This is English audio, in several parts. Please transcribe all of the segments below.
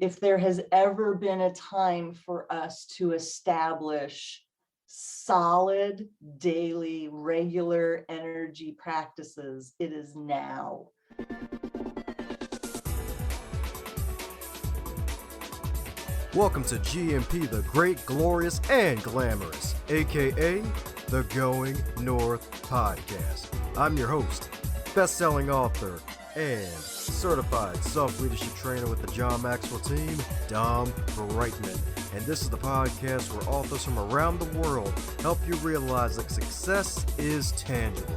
if there has ever been a time for us to establish solid, daily, regular energy practices, it is now. Welcome to GMP, the Great, Glorious, and Glamorous, aka the Going North Podcast. I'm your host, best-selling author, and certified self-leadership trainer with the John Maxwell team, Dom Brightman. And this is the podcast where authors from around the world help you realize that success is tangible.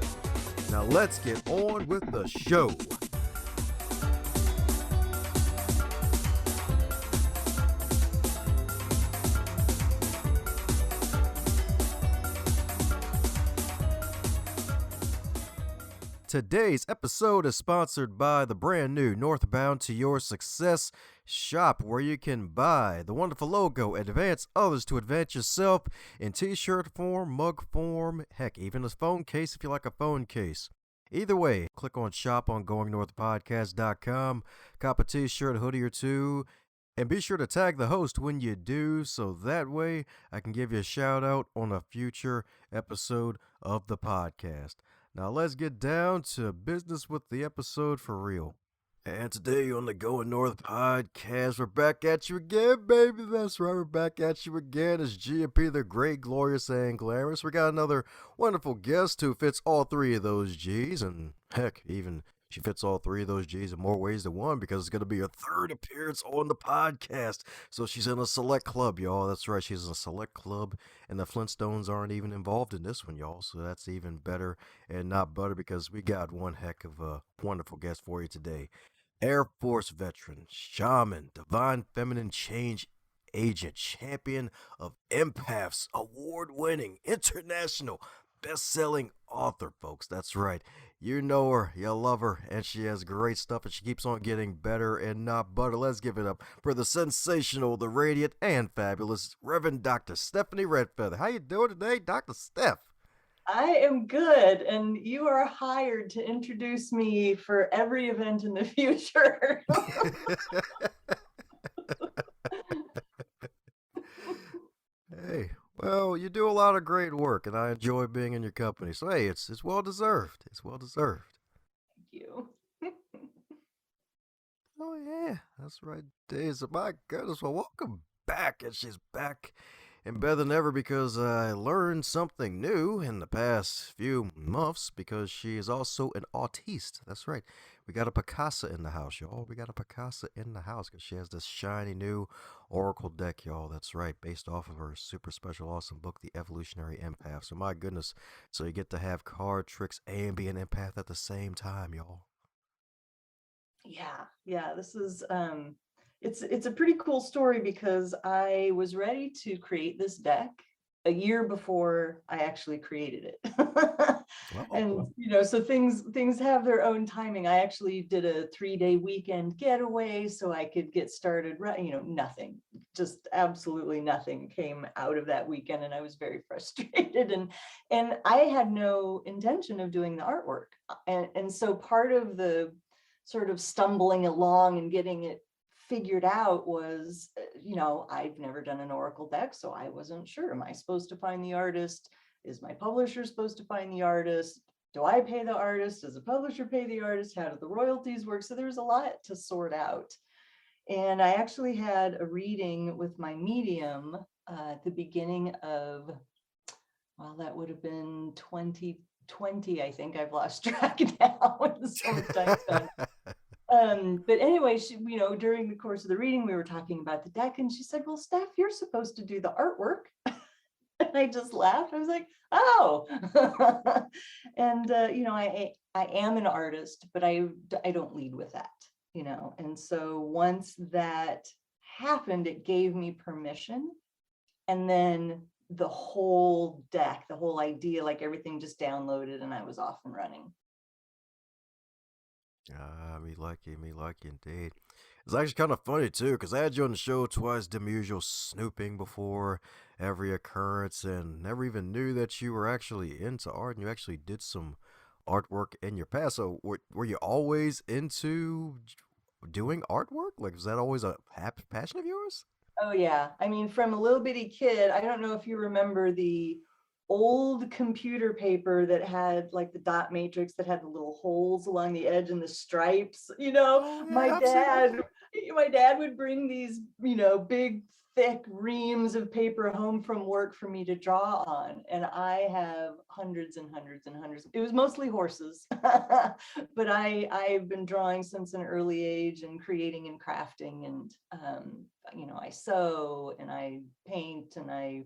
Now let's get on with the show. Today's episode is sponsored by the brand new Northbound to Your Success shop, where you can buy the wonderful logo, advance others to advance yourself in t-shirt form, mug form, heck, even a phone case if you like a phone case. Either way, click on shop on goingnorthpodcast.com, cop a t-shirt, hoodie or two, and be sure to tag the host when you do, so that way I can give you a shout out on a future episode of the podcast. Now let's get down to business with the episode for real. And today on the Going North Podcast, we're back at you again, baby. That's right, we're back at you again. It's GMP, the Great, Glorious, and Glamorous. We got another wonderful guest who fits all three of those G's, and heck, even she fits all three of those G's in more ways than one, because it's going to be her third appearance on the podcast. So she's in a select club, y'all. That's right, she's in a select club, and the Flintstones aren't even involved in this one, y'all. So that's even better and not butter, because we got one heck of a wonderful guest for you today. Air Force veteran, shaman, divine feminine change agent, champion of empaths, award-winning, international, best-selling author, folks. That's right. You know her, you love her, and she has great stuff, and she keeps on getting better and not butter. Let's give it up for the sensational, the radiant, and fabulous Reverend Dr. Stephanie Redfeather. How you doing today, Dr. Steph? I am good, and you are hired to introduce me for every event in the future. Hey, well, you do a lot of great work, and I enjoy being in your company. So, hey, it's well deserved. It's well deserved. Thank you. Oh, yeah, that's right. Days of my goodness. Well, welcome back. And she's back and better than ever, because I learned something new in the past few months, because she is also an autiste. That's right. We got a Picasso in the house, y'all. We got a Picasso in the house, because she has this shiny new Oracle deck, y'all. That's right. Based off of her super special, awesome book, The Evolutionary Empath. So my goodness. So you get to have card tricks and be an empath at the same time, y'all. Yeah, this is it's a pretty cool story, because I was ready to create this deck a year before I actually created it. And so things have their own timing. I actually did a 3-day weekend getaway so I could get started. Nothing, just absolutely nothing came out of that weekend, and I was very frustrated. And I had no intention of doing the artwork, and so part of the sort of stumbling along and getting it figured out was, I've never done an Oracle deck, so I wasn't sure. Am I supposed to find the artist? Is my publisher supposed to find the artist? Do I pay the artist? Does the publisher pay the artist? How do the royalties work? So there's a lot to sort out. And I actually had a reading with my medium at the beginning of, well, that would have been 2020, I think. I've lost track now. So much time's gone. But anyway, she, during the course of the reading, we were talking about the deck, and she said, "Well, Steph, you're supposed to do the artwork." And I just laughed. I was like, "Oh," and I am an artist, but I don't lead with that, And so once that happened, it gave me permission, and then the whole deck, the whole idea, like everything just downloaded, and I was off and running. Me lucky indeed. It's actually kind of funny too, because I had you on the show twice, did my usual snooping before every occurrence, and never even knew that you were actually into art, and you actually did some artwork in your past. So were you always into doing artwork? Like, was that always a passion of yours? Oh yeah. I mean, from a little bitty kid, I don't know if you remember the old computer paper that had like the dot matrix that had the little holes along the edge and the stripes. Oh yeah, I've seen those. My dad would bring these, big thick reams of paper home from work for me to draw on. And I have hundreds and hundreds and hundreds. It was mostly horses, but I've been drawing since an early age and creating and crafting. And, I sew and I paint and I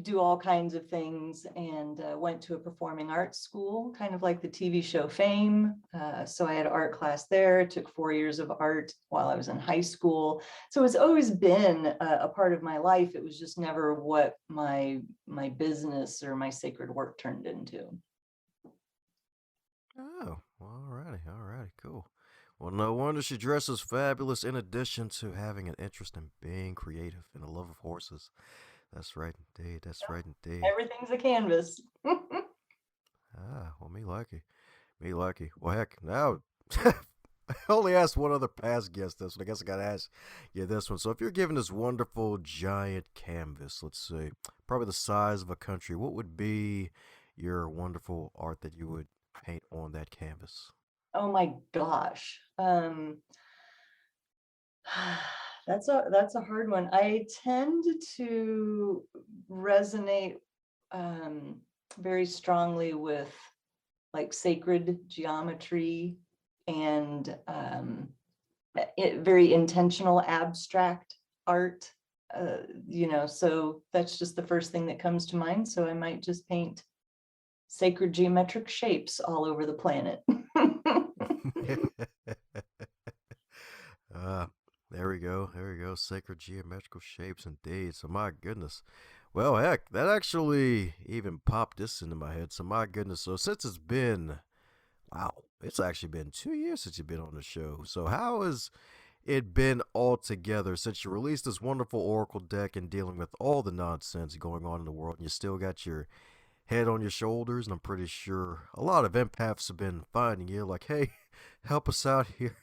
do all kinds of things, and went to a performing arts school, kind of like the TV show Fame. So I had art class there, took 4 years of art while I was in high school. So it's always been a part of my life. It was just never what my business or my sacred work turned into. Oh, all righty, cool. Well, no wonder she dresses fabulous in addition to having an interest in being creative and a love of horses. That's right indeed. That's right indeed. Everything's a canvas. Ah, well, me lucky. Me lucky. Well, heck, now I only asked one other past guest this one. I guess I gotta ask you this one. So, if you're given this wonderful giant canvas, let's see, probably the size of a country, what would be your wonderful art that you would paint on that canvas? Oh my gosh. That's a hard one. I tend to resonate very strongly with like sacred geometry and very intentional abstract art. So that's just the first thing that comes to mind. So I might just paint sacred geometric shapes all over the planet. uh, there we go. There we go. Sacred geometrical shapes indeed. So my goodness. Well, heck, that actually even popped this into my head. So my goodness. So since it's been, wow, it's actually been 2 years since you've been on the show. So how has it been all together since you released this wonderful Oracle deck and dealing with all the nonsense going on in the world, and you still got your head on your shoulders? And I'm pretty sure a lot of empaths have been finding you like, hey, help us out here.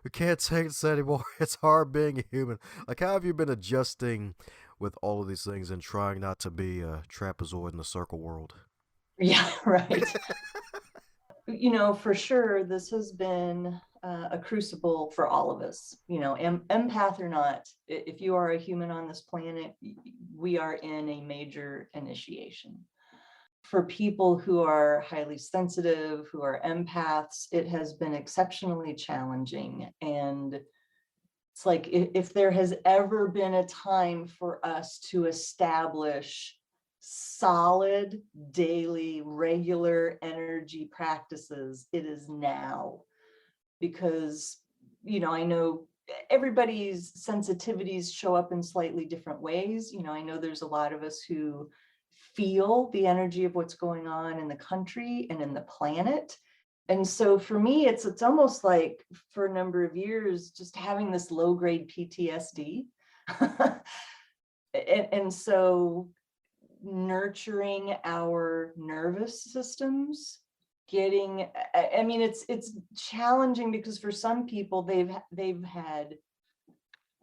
We can't take this anymore. It's hard being a human. Like, how have you been adjusting with all of these things and trying not to be a trapezoid in the circle world? Yeah, right. For sure, this has been a crucible for all of us. Empath or not, if you are a human on this planet, we are in a major initiation. For people who are highly sensitive, who are empaths, it has been exceptionally challenging. And it's like if there has ever been a time for us to establish solid, daily, regular energy practices, it is now. Because, I know everybody's sensitivities show up in slightly different ways. I know there's a lot of us who feel the energy of what's going on in the country and in the planet. And so for me, it's almost like for a number of years, just having this low grade PTSD. and so nurturing our nervous systems, I mean, it's challenging because for some people they've had,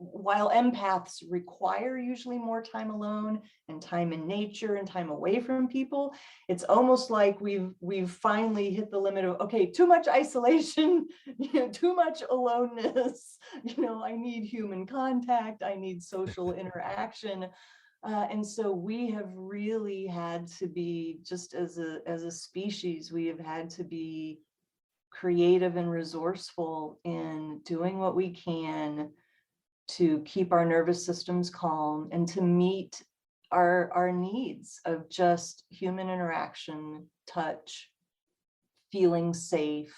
while empaths require usually more time alone and time in nature and time away from people, it's almost like we've finally hit the limit of, okay, too much isolation, too much aloneness. I need human contact, I need social interaction. And so we have really had to be, just as a species, we have had to be creative and resourceful in doing what we can to keep our nervous systems calm and to meet our needs of just human interaction, touch, feeling safe.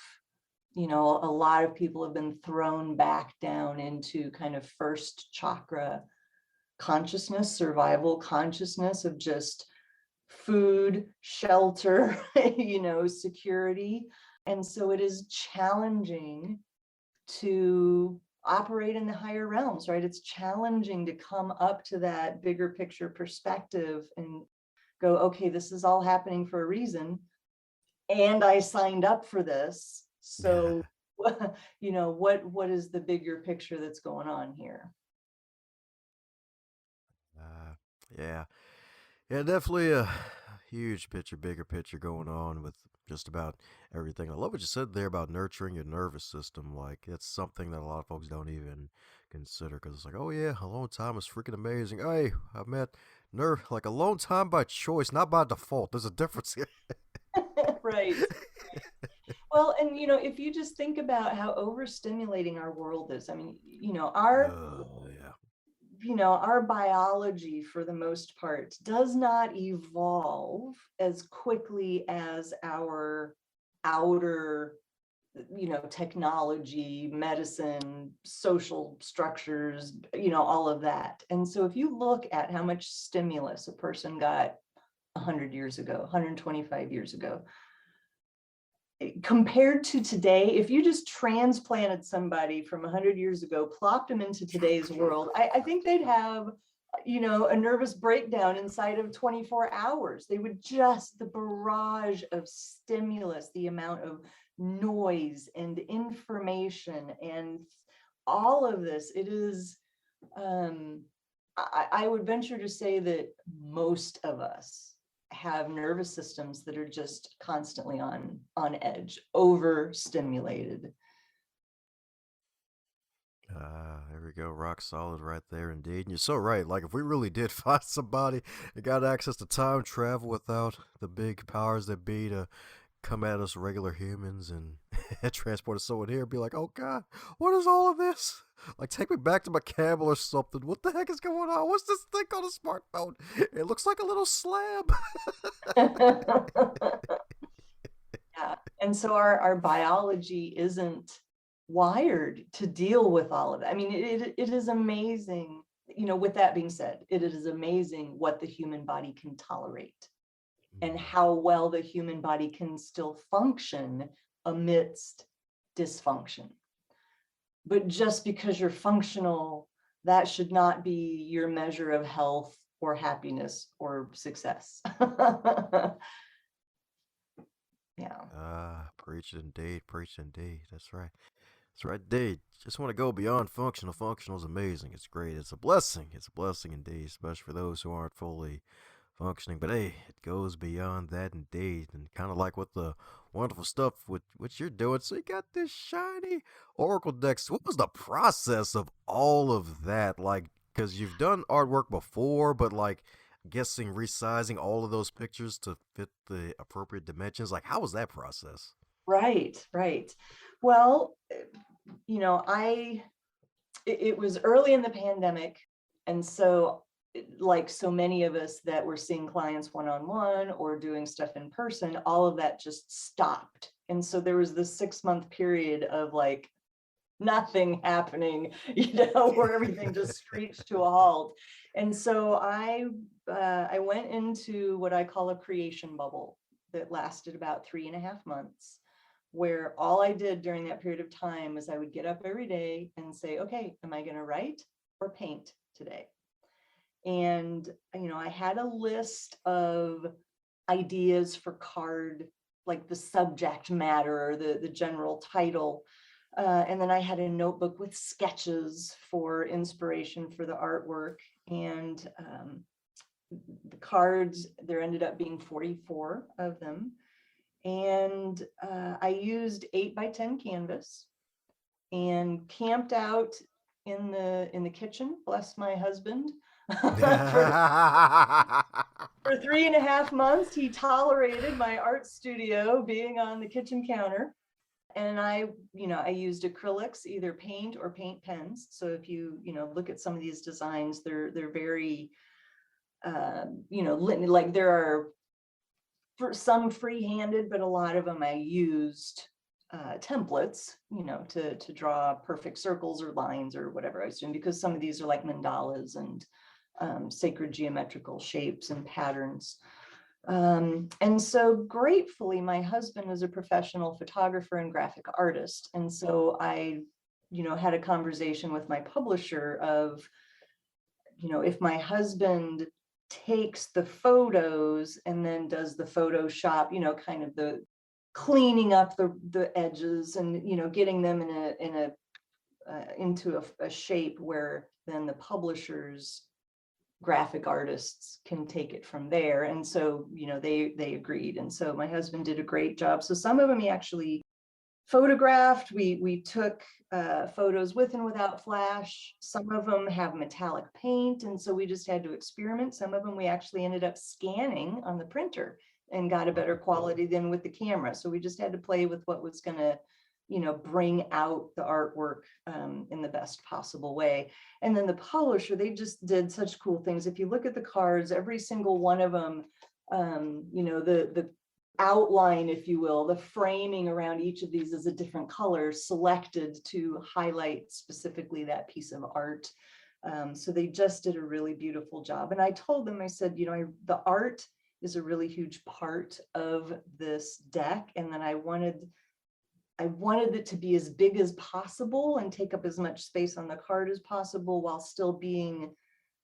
A lot of people have been thrown back down into kind of first chakra consciousness, survival consciousness of just food, shelter, security. And so it is challenging to operate in the higher realms, right? It's challenging to come up to that bigger picture perspective and go, okay, this is all happening for a reason. And I signed up for this. So what is the bigger picture that's going on here? Uh, yeah. Yeah, definitely a huge picture, bigger picture going on with just about everything. I love what you said there about nurturing your nervous system. Like, it's something that a lot of folks don't even consider because it's like, oh, yeah, alone time is freaking amazing. Hey, I met like alone time by choice, not by default. There's a difference here. Right. Well, and if you just think about how overstimulating our world is, I mean, Yeah. our biology for the most part does not evolve as quickly as our outer, technology, medicine, social structures, all of that. And so if you look at how much stimulus a person got 100 years ago, 125 years ago, compared to today, if you just transplanted somebody from 100 years ago, plopped them into today's world, I think they'd have, a nervous breakdown inside of 24 hours. They would just, the barrage of stimulus, the amount of noise and information and all of this, it is, I would venture to say that most of us have nervous systems that are just constantly on edge, overstimulated. There we go. Rock solid right there, indeed. And you're so right. Like, if we really did find somebody that got access to time travel without the big powers that be to come at us regular humans and transport us someone here, be like, oh God, what is all of this? Like, take me back to my camel or something. What the heck is going on? What's this thing on a smartphone? It looks like a little slab. Yeah. And so our biology isn't wired to deal with all of that. I mean, it is amazing, with that being said, it is amazing what the human body can tolerate and how well the human body can still function amidst dysfunction. But just because you're functional, that should not be your measure of health or happiness or success. Yeah. Preach indeed, preach indeed. That's right. That's right, indeed. Just want to go beyond functional. Functional is amazing. It's great. It's a blessing. It's a blessing indeed, especially for those who aren't fully functioning. But hey, it goes beyond that indeed. And kind of like what the wonderful stuff with what you're doing. So you got this shiny Oracle decks. What was the process of all of that? Like, because you've done artwork before, but like, guessing resizing all of those pictures to fit the appropriate dimensions. Like, how was that process? Right, right. Well, it was early in the pandemic. And so, like so many of us that were seeing clients one-on-one or doing stuff in person, all of that just stopped. And so there was this 6-month period of like nothing happening, where everything just screeched to a halt. And so I went into what I call a creation bubble that lasted about 3.5 months, where all I did during that period of time was I would get up every day and say, okay, am I going to write or paint today? And, I had a list of ideas for card, like the subject matter or the general title. And then I had a notebook with sketches for inspiration for the artwork. And the cards, there ended up being 44 of them. And I used 8x10 canvas and camped out in the kitchen, bless my husband. for, for 3.5 months, he tolerated my art studio being on the kitchen counter. And I used acrylics, either paint or paint pens. So if you look at some of these designs, they're very, like there are for some free-handed, but a lot of them I used templates, to draw perfect circles or lines or whatever I was doing, because some of these are like mandalas and sacred geometrical shapes and patterns. And so gratefully, my husband is a professional photographer and graphic artist. And so I, had a conversation with my publisher of, if my husband takes the photos and then does the Photoshop, kind of cleaning up the edges and, getting them into a shape where then the publishers, graphic artists can take it from there. And so, they agreed. And so my husband did a great job. So some of them he actually photographed. We took photos with and without flash. Some of them have metallic paint, and so we just had to experiment. Some of them we actually ended up scanning on the printer and got a better quality than with the camera. So we just had to play with what was going to, bring out the artwork in the best possible way. And then the publisher, they just did such cool things. If you look at the cards, every single one of them, the outline, if you will, the framing around each of these is a different color selected to highlight specifically that piece of art. So they just did a really beautiful job. And I told them, I said, the art is a really huge part of this deck. And then I wanted it to be as big as possible and take up as much space on the card as possible while still being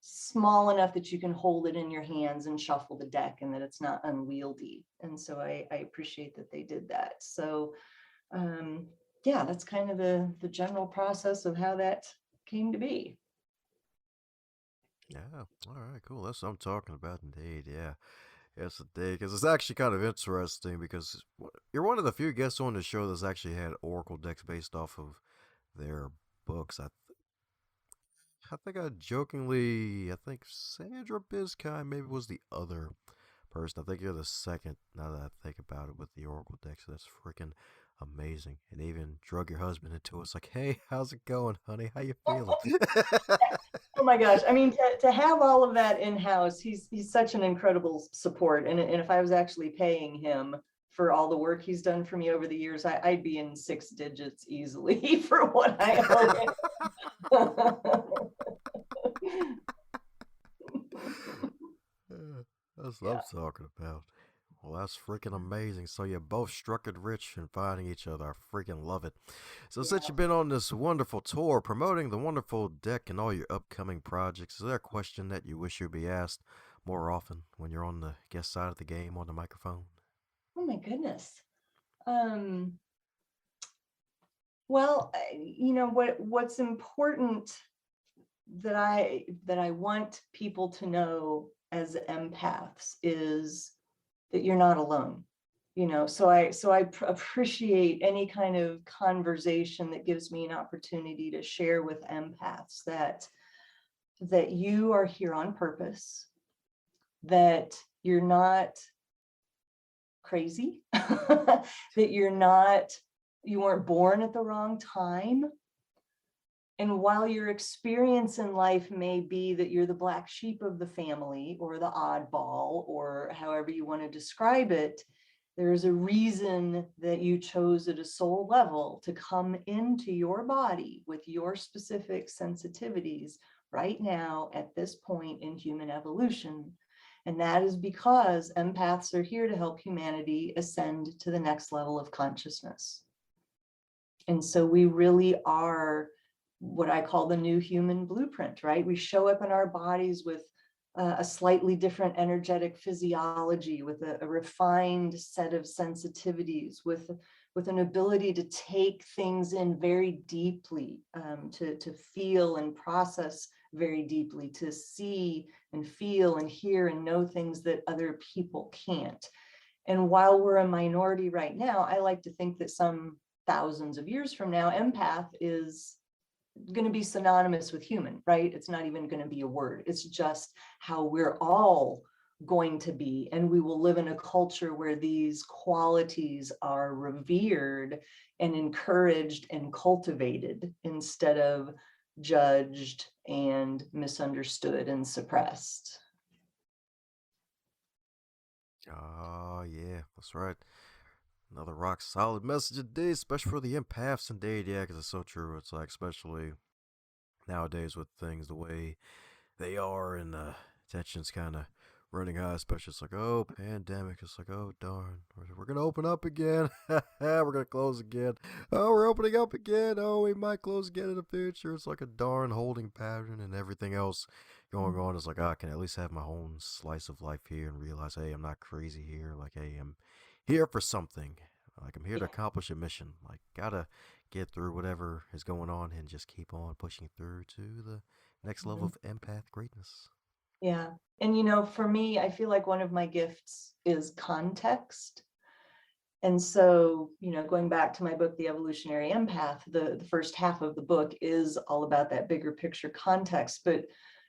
small enough that you can hold it in your hands and shuffle the deck and that it's not unwieldy. And so I appreciate that they did that. So yeah, that's kind of the general process of how that came to be. Yeah. All right. Cool. That's what I'm talking about, indeed. Yeah. Yes, indeed. Because it's actually kind of interesting because you're one of the few guests on the show that's actually had oracle decks based off of their books. I think I think Sandra Biscay maybe was the other person. I think you're the second now that I think about it with the oracle decks. That's freaking amazing. And even drug your husband into it. It's like, hey, how's it going, honey? How you feeling? Oh my gosh. I mean, to have all of that in-house, he's such an incredible support. And if I was actually paying him for all the work he's done for me over the years, I'd be in 6 digits easily for what I owe. That's what I'm talking about. Well, that's freaking amazing. So you both struck it rich in finding each other. I freaking love it. So since you've been on this wonderful tour promoting the wonderful deck and all your upcoming projects, is there a question that you wish you'd be asked more often when you're on the guest side of the game on the microphone? Oh my goodness. Well, what's important that I want people to know as empaths is that you're not alone. So I appreciate any kind of conversation that gives me an opportunity to share with empaths that you are here on purpose, that you're not crazy, that you weren't born at the wrong time. And while your experience in life may be that you're the black sheep of the family or the oddball, or however you want to describe it, there's a reason that you chose at a soul level to come into your body with your specific sensitivities right now at this point in human evolution. And that is because empaths are here to help humanity ascend to the next level of consciousness. And so we really are what I call the new human blueprint, right? We show up in our bodies with a slightly different energetic physiology, with a refined set of sensitivities, with an ability to take things in very deeply, to feel and process very deeply, to see and feel and hear and know things that other people can't. And while we're a minority right now, I like to think that some thousands of years from now, empath is going to be synonymous with human, right? It's not even going to be a word. It's just how we're all going to be. And we will live in a culture where these qualities are revered and encouraged and cultivated instead of judged and misunderstood and suppressed. Oh, yeah, that's right. Another rock solid message indeed, especially for the empaths indeed. Yeah, because it's so true. It's like, especially nowadays with things the way they are and tensions kind of running high, especially it's like, oh, pandemic. It's like, oh, darn. We're going to open up again. We're going to close again. Oh, we're opening up again. Oh, we might close again in the future. It's like a darn holding pattern and everything else going on. It's like, I can at least have my own slice of life here and realize, hey, I'm not crazy here. Like, hey, I'm here for something. Like, I'm here to accomplish a mission. Like, gotta get through whatever is going on and just keep on pushing through to the next level Mhm. of empath greatness. Yeah. And, for me, I feel like one of my gifts is context. And so, going back to my book, The Evolutionary Empath, the first half of the book is all about that bigger picture context. But,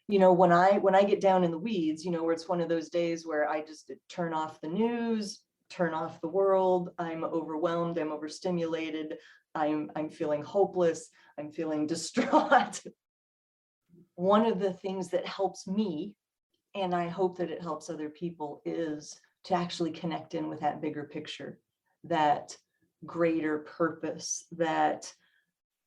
when I get down in the weeds, where it's one of those days where I just turn off the news, turn off the world, I'm overwhelmed, I'm overstimulated, I'm feeling hopeless, I'm feeling distraught. One of the things that helps me, and I hope that it helps other people, is to actually connect in with that bigger picture, that greater purpose, that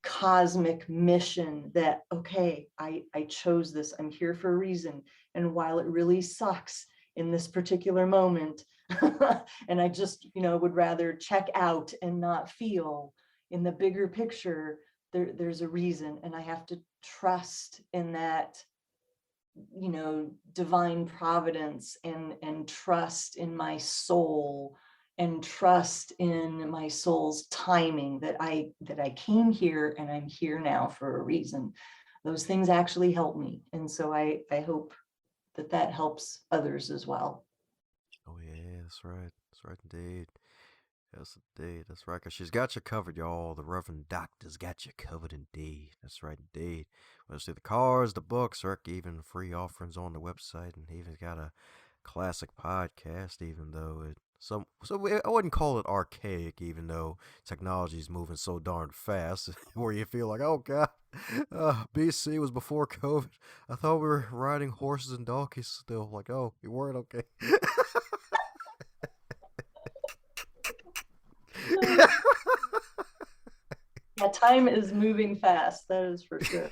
cosmic mission, that, okay, I chose this, I'm here for a reason. And while it really sucks in this particular moment, and I just, would rather check out and not feel, in the bigger picture, there's a reason. And I have to trust in that, divine providence, and trust in my soul, and trust in my soul's timing, that I came here and I'm here now for a reason. Those things actually help me. And so I hope that helps others as well. Oh, yeah, that's right. That's right, indeed. Yes, indeed. That's right, 'cause she's got you covered, y'all. The Reverend Doctor's got you covered, indeed. That's right, indeed. Whether it's the cars, the books, or even free offerings on the website, and even got a classic podcast, even though I wouldn't call it archaic, even though technology is moving so darn fast, where you feel like, oh god, BC was before COVID. I thought we were riding horses and donkeys still. Like, oh, you weren't okay. Yeah, time is moving fast, that is for sure.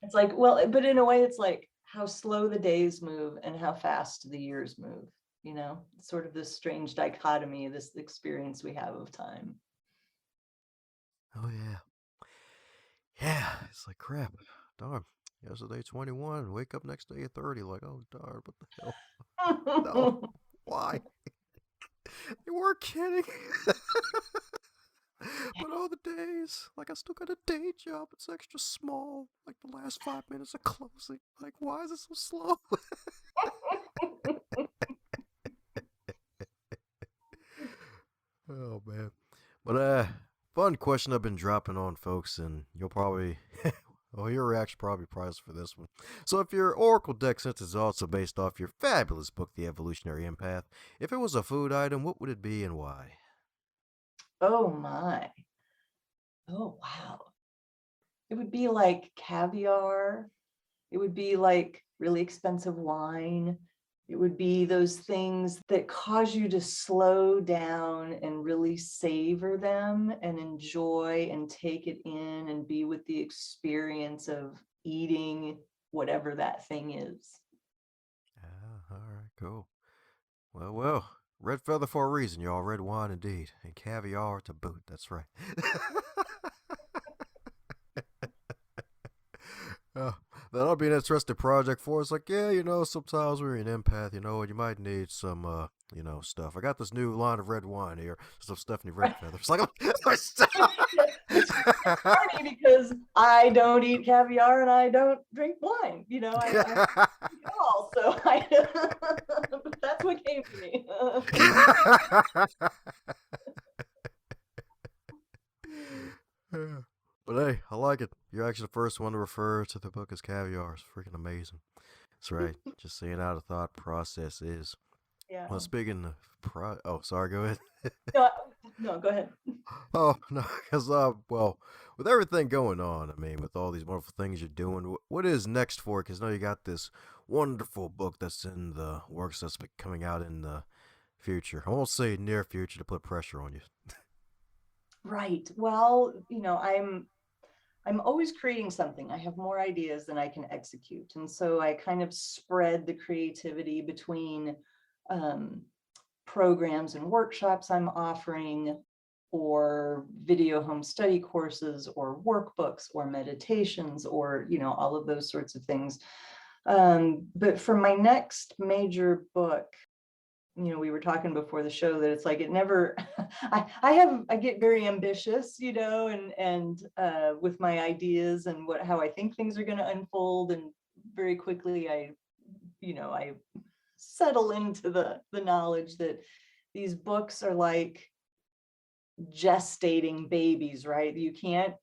It's like, well, but in a way, it's like how slow the days move and how fast the years move. It's sort of this strange dichotomy, this experience we have of time. Oh yeah. Yeah, it's like crap. Darn. Yesterday 21. Wake up next day at 30. Like, oh darn, what the hell? No. Why? You weren't kidding. But all the days, like I still got a day job. It's extra small. Like the last 5 minutes of closing. Like, why is it so slow? Oh man. But fun question I've been dropping on folks, and you'll probably well, your reaction probably priceless for this one. So if your Oracle deck sense is also based off your fabulous book, The Evolutionary Empath, if it was a food item, what would it be and why? Oh my. Oh wow. It would be like caviar. It would be like really expensive wine. It would be those things that cause you to slow down and really savor them and enjoy and take it in and be with the experience of eating whatever that thing is. Ah, all right, cool. Well. Red feather for a reason, y'all. Red wine indeed. And caviar to boot. That's right. Uh, that'll be an interesting project for us. Like, yeah, sometimes we're an empath, and you might need some, stuff. I got this new line of red wine here, some Stephanie Red Feathers. Like, Which is funny because I don't eat caviar and I don't drink wine. I don't drink at all. So that's what came to me. But hey, I like it. You're actually the first one to refer to the book as caviar. It's freaking amazing. That's right. Just seeing how the thought process is. Yeah. Well, speaking of oh, sorry, go ahead. No, go ahead. Oh, no, because, well, with everything going on, I mean, with all these wonderful things you're doing, what is next for it? Because now you got this wonderful book that's in the works that's coming out in the future. I won't say near future to put pressure on you. Right. Well, I'm always creating something. I have more ideas than I can execute. And so I kind of spread the creativity between programs and workshops I'm offering, or video home study courses, or workbooks, or meditations, or, all of those sorts of things. But for my next major book, we were talking before the show that it's like it never, I get very ambitious, and with my ideas and how I think things are going to unfold. And very quickly I settle into the knowledge that these books are like gestating babies, right? You can't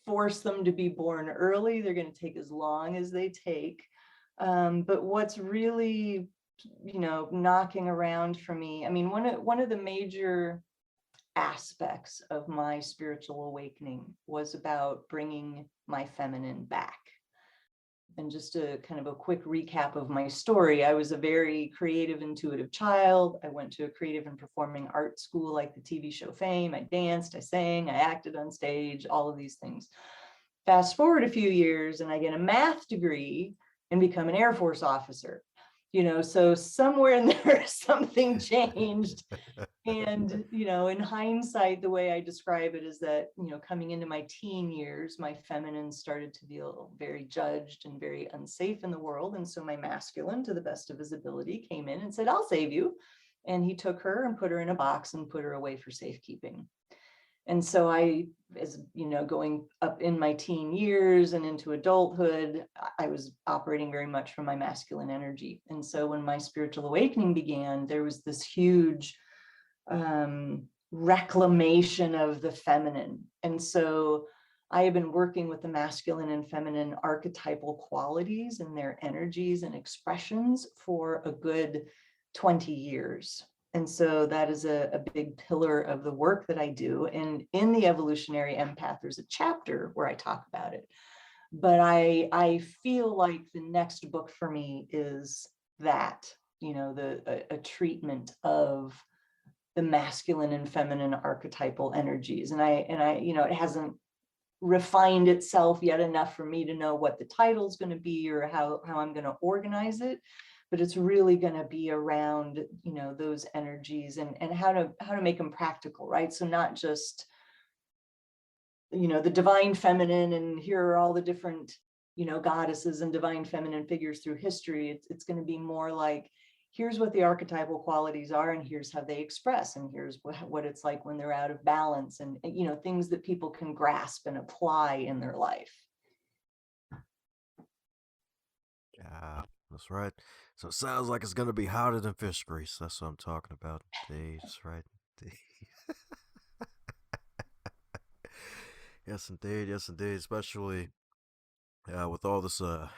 force them to be born early. They're going to take as long as they take. But what's really, knocking around for me, I mean, one of the major aspects of my spiritual awakening was about bringing my feminine back. And just a kind of a quick recap of my story, I was a very creative, intuitive child. I went to a creative and performing art school like the TV show Fame. I danced, I sang, I acted on stage, all of these things. Fast forward a few years and I get a math degree and become an Air Force officer. So somewhere in there, something changed. And, in hindsight, the way I describe it is that, coming into my teen years, my feminine started to feel very judged and very unsafe in the world. And so my masculine, to the best of his ability, came in and said, I'll save you. And he took her and put her in a box and put her away for safekeeping. And so I, as going up in my teen years and into adulthood, I was operating very much from my masculine energy. And so when my spiritual awakening began, there was this huge reclamation of the feminine. And so I have been working with the masculine and feminine archetypal qualities and their energies and expressions for a good 20 years. And so that is a big pillar of the work that I do. And in the Evolutionary Empath, there's a chapter where I talk about it. But I feel like the next book for me is that, a treatment of the masculine and feminine archetypal energies. And I, it hasn't refined itself yet enough for me to know what the title is going to be or how I'm going to organize it. But it's really going to be around, those energies and how to make them practical, right? So not just, the divine feminine and here are all the different, goddesses and divine feminine figures through history. It's going to be more like, here's what the archetypal qualities are and here's how they express and here's what it's like when they're out of balance and, things that people can grasp and apply in their life. Yeah, that's right. So it sounds like it's going to be hotter than fish grease. That's what I'm talking about. That's right. Yes, indeed. Yes, indeed. Especially with all this, a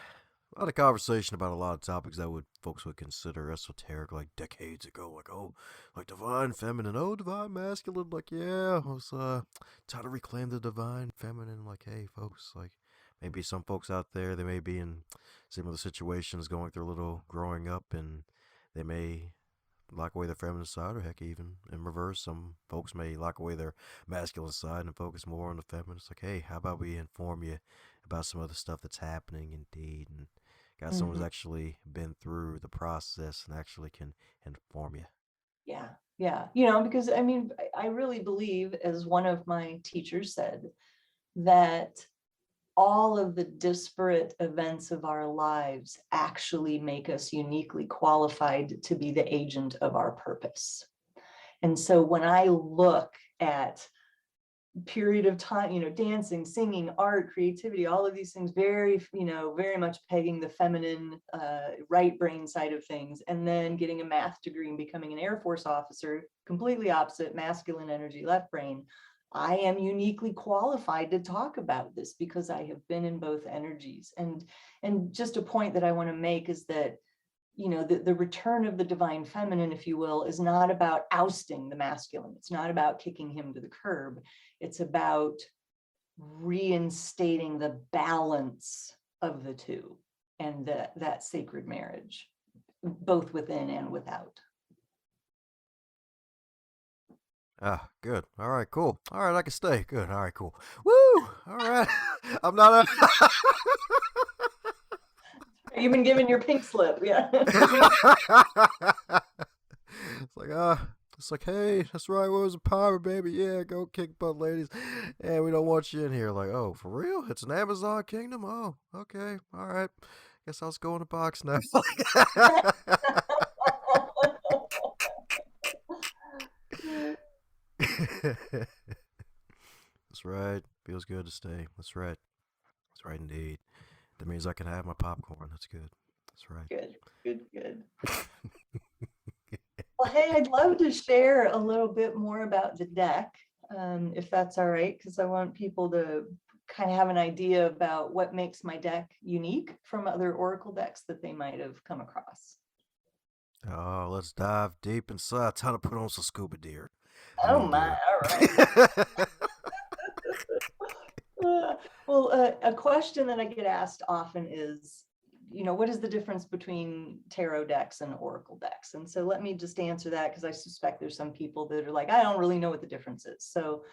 lot of conversation about a lot of topics that folks would consider esoteric like decades ago. Like, oh, like divine feminine. Oh, divine masculine. Like, yeah, I was trying to reclaim the divine feminine. Like, hey, folks, like, maybe some folks out there, they may be in similar situations going through a little growing up and they may lock away their feminine side, or heck, even in reverse, some folks may lock away their masculine side and focus more on the feminine. It's like, hey, how about we inform you about some other stuff that's happening indeed, and got someone who's actually been through the process and actually can inform you. Yeah, because I mean, I really believe, as one of my teachers said, that all of the disparate events of our lives actually make us uniquely qualified to be the agent of our purpose. And so when I look at period of time, dancing, singing, art, creativity, all of these things, very much pegging the feminine right brain side of things, and then getting a math degree and becoming an Air Force officer, completely opposite, masculine energy, left brain. I am uniquely qualified to talk about this because I have been in both energies. And just a point that I want to make is that, the return of the divine feminine, if you will, is not about ousting the masculine. It's not about kicking him to the curb. It's about reinstating the balance of the two and that sacred marriage, both within and without. Ah, good. All right, cool. All right, I can stay. Good. All right, cool. Woo! All right. I'm not a... You've been given your pink slip, yeah. It's like, hey, that's right, where's the power, baby? Yeah, go kick butt, ladies. Yeah, we don't want you in here. Like, oh, for real? It's an Amazon kingdom? Oh, okay, all right. Guess I'll just go in the box now. That's right. Feels good to stay. That's right. That's right indeed. That means I can have my popcorn. That's good. That's right. Good, good, good. Well, hey, I'd love to share a little bit more about the deck, if that's all right, because I want people to kind of have an idea about what makes my deck unique from other Oracle decks that they might have come across. Oh, let's dive deep inside. Time to put on some scuba gear. Oh my, all right. Well, a question that I get asked often is, what is the difference between tarot decks and oracle decks? And so let me just answer that, because I suspect there's some people that are like, I don't really know what the difference is. So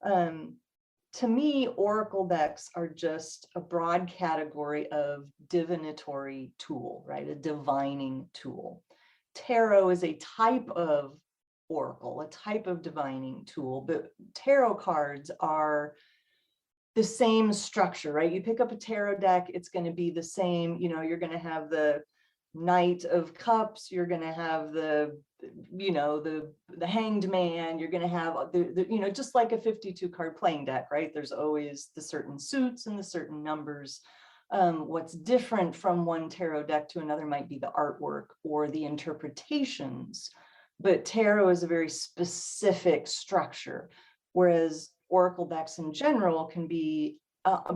to me, oracle decks are just a broad category of divinatory tool, right? A divining tool. Tarot is a type of oracle, a type of divining tool, but tarot cards are the same structure, right? You pick up a tarot deck, it's going to be the same. You're going to have the Knight of Cups, you're going to have the Hanged Man, you're going to have just like a 52 card playing deck, right? There's always the certain suits and the certain numbers. What's different from one tarot deck to another might be the artwork or the interpretations, but tarot is a very specific structure, whereas oracle decks in general can be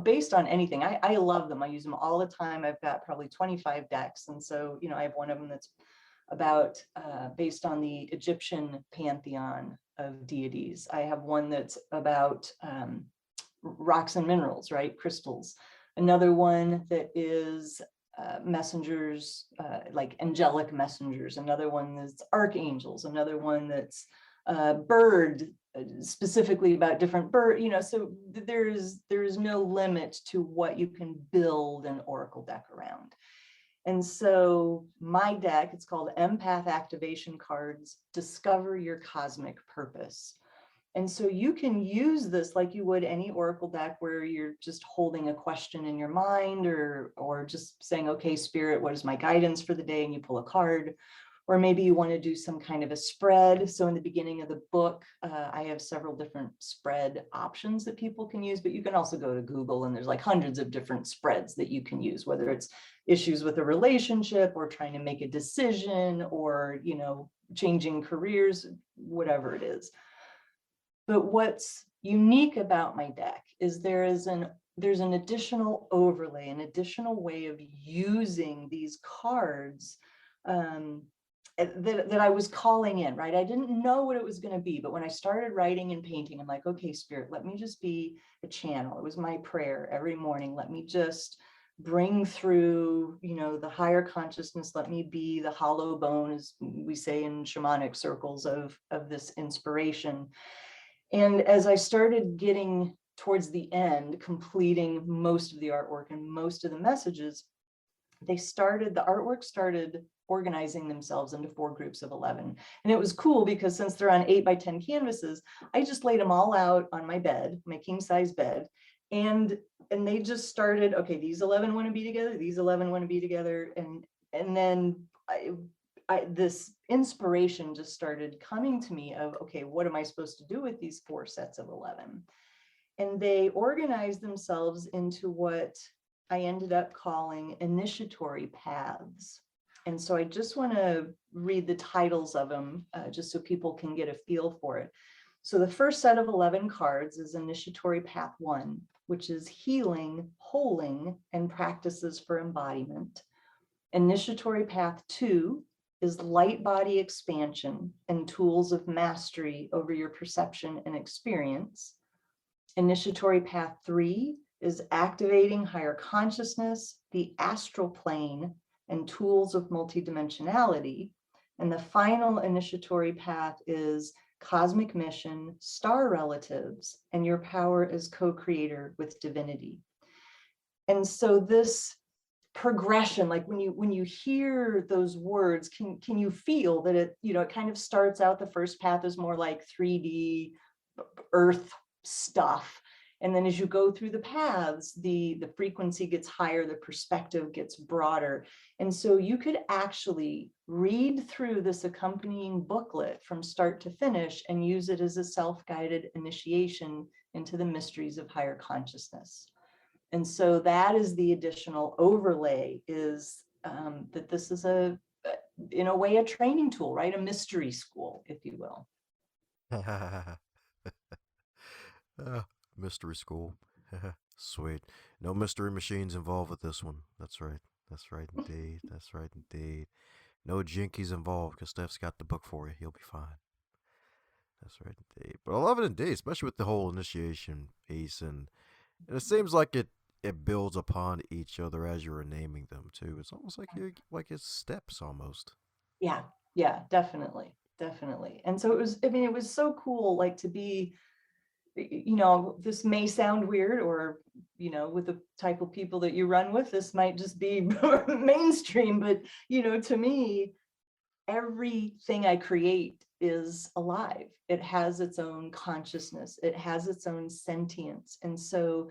based on anything. I love them. I use them all the time. I've got probably 25 decks. And so, I have one of them that's about based on the Egyptian pantheon of deities. I have one that's about rocks and minerals, right? Crystals. Another one that is messengers, like angelic messengers. Another one that's archangels. Another one that's bird, specifically about different bird, so there is no limit to what you can build an oracle deck around. And so my deck, it's called Empath Activation Cards, Discover Your Cosmic Purpose. And so you can use this like you would any oracle deck, where you're just holding a question in your mind, or just saying, okay, Spirit, what is my guidance for the day? And you pull a card. Or maybe you want to do some kind of a spread. So in the beginning of the book, I have several different spread options that people can use, but you can also go to Google and there's like hundreds of different spreads that you can use, whether it's issues with a relationship or trying to make a decision or, changing careers, whatever it is. But what's unique about my deck is there's an additional overlay, an additional way of using these cards that I was calling in, right? I didn't know what it was going to be, but when I started writing and painting, I'm like, okay, Spirit, let me just be a channel. It was my prayer every morning. Let me just bring through, the higher consciousness. Let me be the hollow bone, as we say in shamanic circles, of this inspiration. And as I started getting towards the end, completing most of the artwork and most of the messages, the artwork started organizing themselves into 4 groups of 11. And it was cool because since they're on 8 by 10 canvases, I just laid them all out on my bed, my king size bed. And they just started, okay, these 11 want to be together, these 11 want to be together. And then this inspiration just started coming to me of, okay, what am I supposed to do with these 4 sets of 11? And they organized themselves into what I ended up calling initiatory paths. And so I just want to read the titles of them just so people can get a feel for it. So the first set of 11 cards is Initiatory Path 1, which is healing, holing, and practices for embodiment. Initiatory Path 2 is light body expansion and tools of mastery over your perception and experience. Initiatory Path 3 is activating higher consciousness, the astral plane, and tools of multidimensionality. And the final initiatory path is cosmic mission, star relatives, and your power as co-creator with divinity. And so this progression, like when you hear those words, can you feel that it kind of starts out, the first path is more like 3D earth stuff. And then as you go through the paths, the frequency gets higher, the perspective gets broader. And so you could actually read through this accompanying booklet from start to finish and use it as a self-guided initiation into the mysteries of higher consciousness. And so that is the additional overlay, is that this is in a way, a training tool, right? A mystery school, if you will. Mystery school. Sweet. No mystery machines involved with this one. That's right. That's right indeed. That's right indeed. No jinkies involved, because Steph's got the book for you. You'll be fine. That's right indeed. But I love it indeed, especially with the whole initiation piece, and it seems like it builds upon each other as you were naming them too. It's almost like it's steps almost. Yeah, definitely. And so it was so cool, like, to be, this may sound weird, or, with the type of people that you run with, this might just be mainstream, but, to me, everything I create is alive. It has its own consciousness. It has its own sentience. And so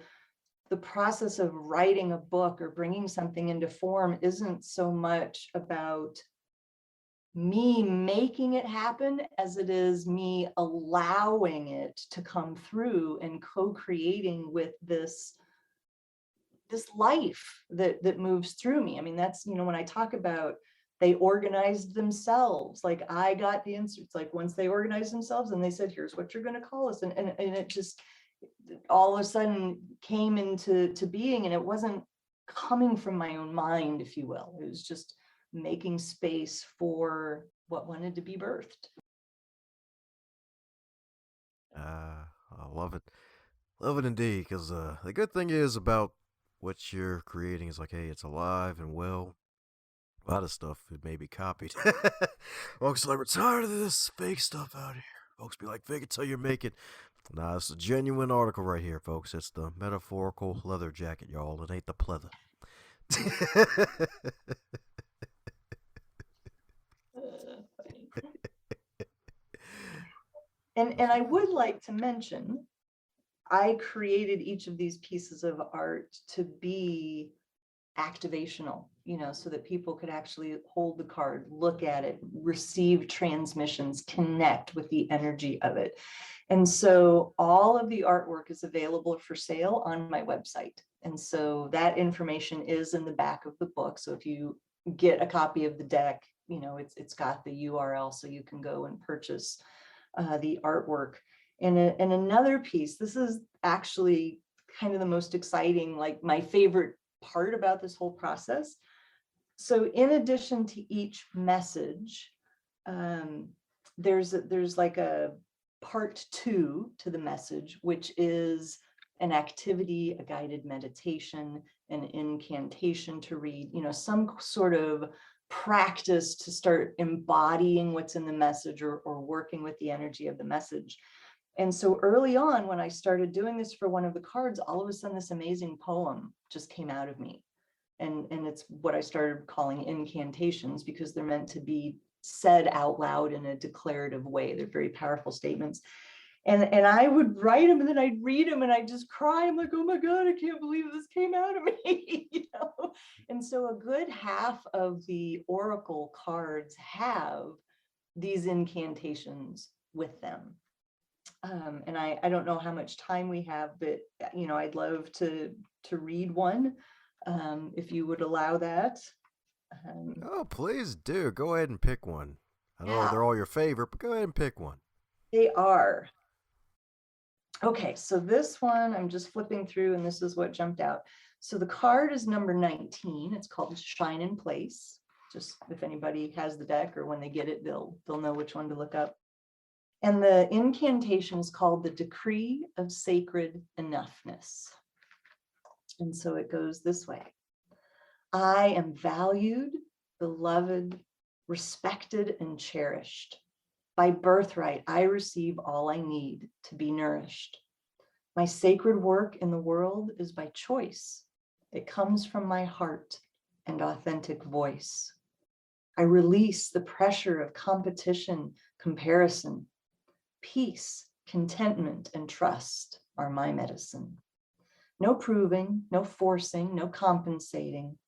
the process of writing a book or bringing something into form isn't so much about me making it happen as it is me allowing it to come through and co-creating with this life that moves through me. I mean, that's, when I talk about they organized themselves, like, I got the inserts, like, once they organized themselves and they said, here's what you're going to call us. And it just all of a sudden came into being, and it wasn't coming from my own mind, if you will. It was just making space for what wanted to be birthed. I love it. Love it indeed, because the good thing is about what you're creating is like, hey, it's alive and well. A lot of stuff it may be copied. Folks like, we're tired of this fake stuff out here. Folks be like, fake it till you make it. Nah, it's a genuine article right here, folks. It's the metaphorical leather jacket, y'all. It ain't the pleather. And I would like to mention, I created each of these pieces of art to be activational, so that people could actually hold the card, look at it, receive transmissions, connect with the energy of it. And so all of the artwork is available for sale on my website. And so that information is in the back of the book. So if you get a copy of the deck, it's got the URL, so you can go and purchase the artwork. And another piece, this is actually kind of the most exciting, like my favorite part about this whole process. So in addition to each message, there's like a part 2 to the message, which is an activity, a guided meditation, an incantation to read, some sort of practice to start embodying what's in the message, or working with the energy of the message. And so early on, when I started doing this for one of the cards, all of a sudden this amazing poem just came out of me. And it's what I started calling incantations, because they're meant to be said out loud in a declarative way. They're very powerful statements. And I would write them, and then I'd read them, and I'd just cry. I'm like, oh my God, I can't believe this came out of me. And so a good half of the oracle cards have these incantations with them. And I don't know how much time we have, but I'd love to read one, if you would allow that. Oh, please do. Go ahead and pick one. I know Yeah, they're all your favorite, but go ahead and pick one. they are. Okay, so this one, I'm just flipping through, and this is what jumped out. So the card is number 19. It's called Shine in Place. Just if anybody has the deck, or when they get it, they'll know which one to look up. And the incantation is called the Decree of Sacred Enoughness. And so it goes this way. I am valued, beloved, respected, and cherished. By birthright, I receive all I need to be nourished. My sacred work in the world is by choice. It comes from my heart and authentic voice. I release the pressure of competition, comparison. Peace, contentment, and trust are my medicine. No proving, no forcing, no compensating.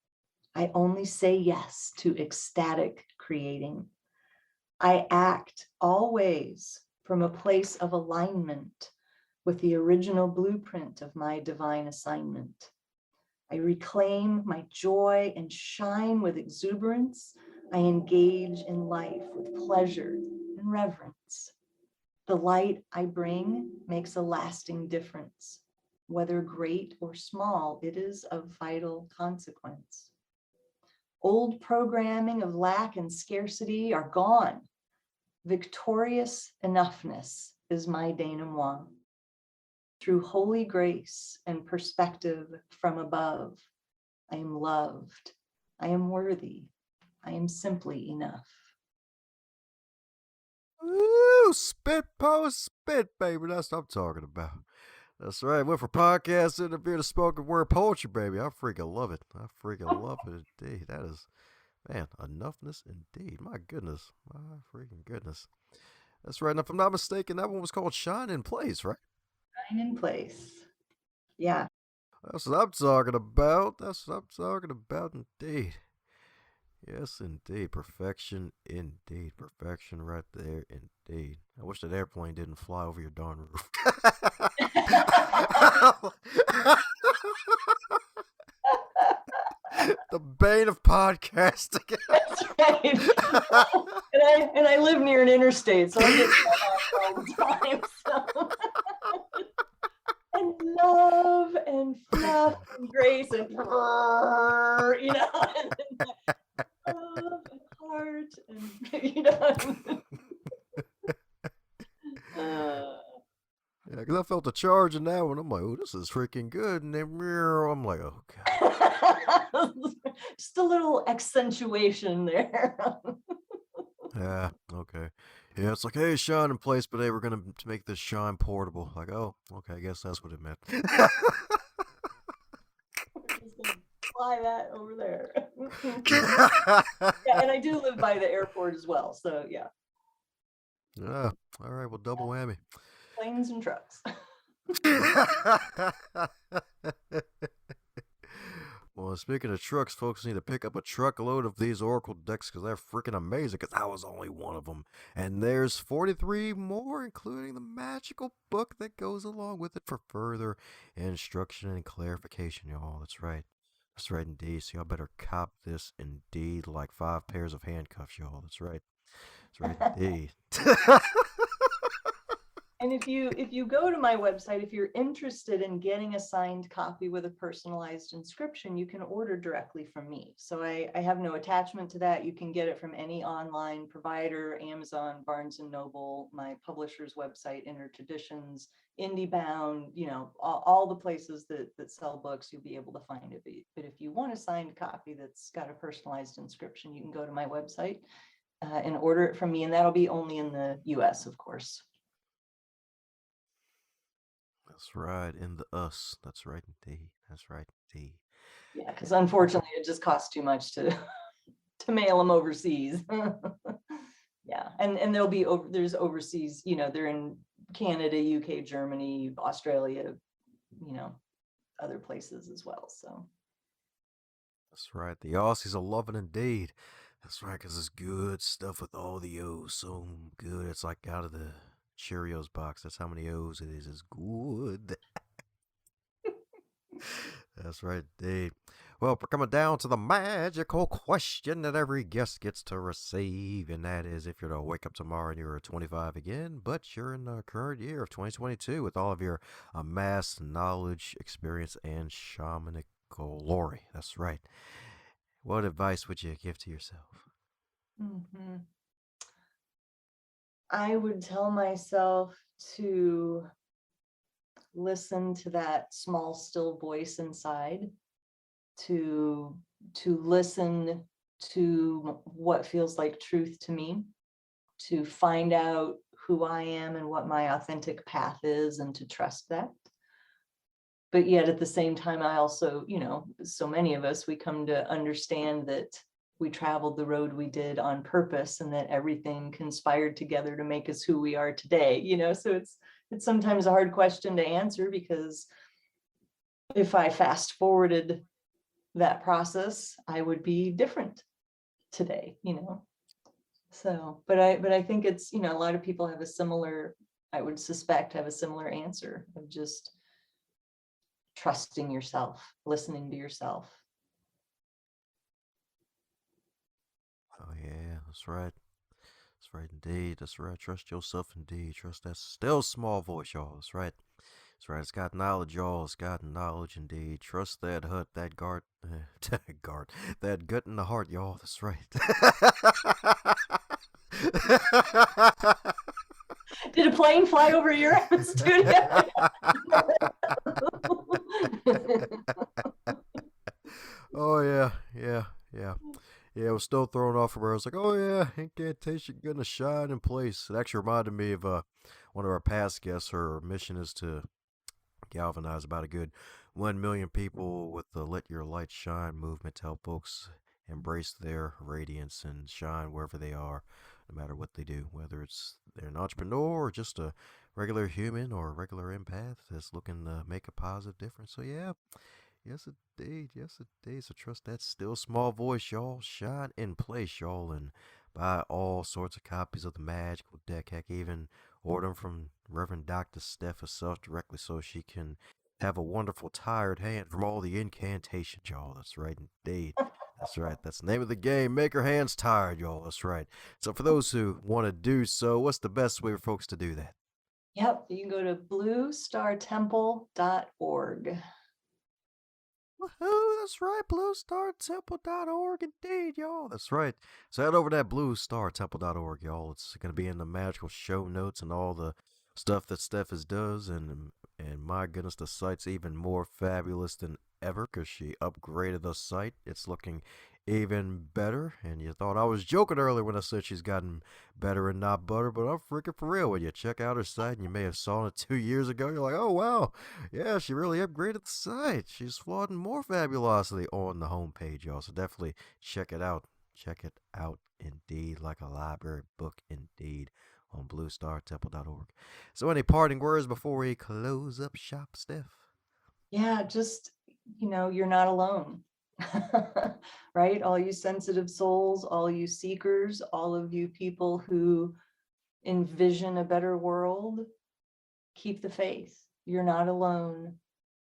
I only say yes to ecstatic creating. I act always from a place of alignment with the original blueprint of my divine assignment. I reclaim my joy and shine with exuberance. I engage in life with pleasure and reverence. The light I bring makes a lasting difference. Whether great or small, it is of vital consequence. Old programming of lack and scarcity are gone. Victorious enoughness is my denouement. Through holy grace and perspective from above, I am loved. I am worthy. I am simply enough. Ooh, spit post spit, baby. That's what I'm talking about. That's right. Went for podcast interview to spoken word poetry, baby. I freaking love it. I freaking love it indeed. That is, man, enoughness indeed. My goodness. My freaking goodness. That's right. And if I'm not mistaken, that one was called Shine in Place, right? Shine in place. Yeah. That's what I'm talking about. That's what I'm talking about indeed. Yes, indeed. Perfection, indeed. Perfection right there, indeed. I wish that airplane didn't fly over your darn roof. The bane of podcasting. That's right. and I live near an interstate, so I get all the time. So. And love and fluff and grace and you know, and love and heart and you know. Yeah, because I felt the charge in that one. I'm like, oh, this is freaking good. And then I'm like, oh, God. Just a little accentuation there. Yeah, okay. Yeah, it's like, hey, shine in place, but hey, we're going to make this shine portable. Like, oh, okay, I guess that's what it meant. We're just going to fly that over there. Yeah, and I do live by the airport as well, so yeah. Yeah, all right, well, double whammy. Planes and trucks. Well, speaking of trucks, folks need to pick up a truckload of these Oracle decks because they're freaking amazing, because I was only one of them. And there's 43 more, including the magical book that goes along with it for further instruction and clarification, y'all. That's right. That's right, indeed. So y'all better cop this indeed like 5 pairs of handcuffs, y'all. That's right. That's right, indeed. And if you go to my website, if you're interested in getting a signed copy with a personalized inscription, you can order directly from me. So I have no attachment to that. You can get it from any online provider, Amazon, Barnes and Noble, my publisher's website, Intertraditions, IndieBound, you know, all the places that sell books, you'll be able to find it. But if you want a signed copy that's got a personalized inscription, you can go to my website and order it from me. And that'll be only in the US, of course. That's right, in the us. That's right, indeed. That's right, indeed. Yeah, because unfortunately, it just costs too much to mail them overseas. Yeah, and there'll be there's overseas. You know, they're in Canada, UK, Germany, Australia. You know, other places as well. So. That's right. The Aussies are loving indeed. That's right, because it's good stuff with all the O's. So good. It's like out of the Cheerios box. That's how many O's it is. It's good. That's right, indeed. Well, we're coming down to the magical question that every guest gets to receive, and that is if you're to wake up tomorrow and you're 25 again, but you're in the current year of 2022 with all of your amassed knowledge, experience, and shamanic glory. That's right. What advice would you give to yourself? Mm-hmm. I would tell myself to listen to that small, still voice inside, to listen to what feels like truth to me, to find out who I am and what my authentic path is, and to trust that. But yet at the same time, I also, you know, so many of us, we come to understand that we traveled the road we did on purpose, and that everything conspired together to make us who we are today, you know. So it's sometimes a hard question to answer, because if I fast forwarded that process, I would be different today, So, but I think it's, a lot of people have a similar, I would suspect, have a similar answer of just trusting yourself, listening to yourself. Oh yeah, that's right. That's right indeed. That's right. Trust yourself indeed. Trust that still small voice, y'all. That's right. That's right. It's got knowledge, y'all. It's got knowledge indeed. Trust that hut, that guard, that gut in the heart, y'all. That's right. Did a plane fly over your studio? Oh yeah, yeah, yeah. Yeah, I was still thrown off from where I was like, oh yeah, incantation gonna shine in place. It actually reminded me of one of our past guests. Her mission is to galvanize about a good 1 million people with the Let Your Light Shine movement to help folks embrace their radiance and shine wherever they are, no matter what they do, whether it's they're an entrepreneur or just a regular human or a regular empath that's looking to make a positive difference. So yeah, yes, indeed. Yes, indeed. So trust that still small voice, y'all. Shine in place, y'all, and buy all sorts of copies of the magical deck. Heck, even order them from Reverend Dr. Steph herself directly so she can have a wonderful tired hand from all the incantations, y'all. That's right, indeed. That's right. That's the name of the game. Make her hands tired, y'all. That's right. So for those who want to do so, what's the best way for folks to do that? Yep, you can go to bluestartemple.org. Woohoo, that's right, bluestartemple.org indeed, y'all. That's right. So head over to that bluestartemple.org, y'all. It's going to be in the magical show notes and all the stuff that Steph does. And my goodness, the site's even more fabulous than ever because she upgraded the site. It's looking even better. And you thought I was joking earlier when I said she's gotten better and not butter, but I'm freaking for real. When you check out her site, and you may have saw it 2 years ago, you're like, oh wow, yeah, she really upgraded the site. She's flaunting more fabulosity on the homepage, y'all. So definitely check it out. Check it out indeed, like a library book indeed, on bluestartemple.org. So any parting words before we close up shop, Steph? Yeah, just, you're not alone. Right? All you sensitive souls, all you seekers, all of you people who envision a better world, keep the faith. You're not alone.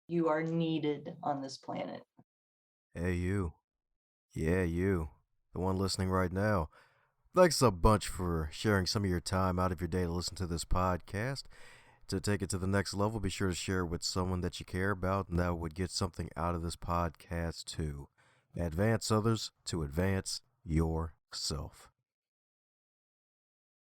You are needed on this planet. Hey, you. Yeah, you. The one listening right now. Thanks a bunch for sharing some of your time out of your day to listen to this podcast. To take it to the next level, be sure to share it with someone that you care about and that would get something out of this podcast too. Advance others to advance yourself.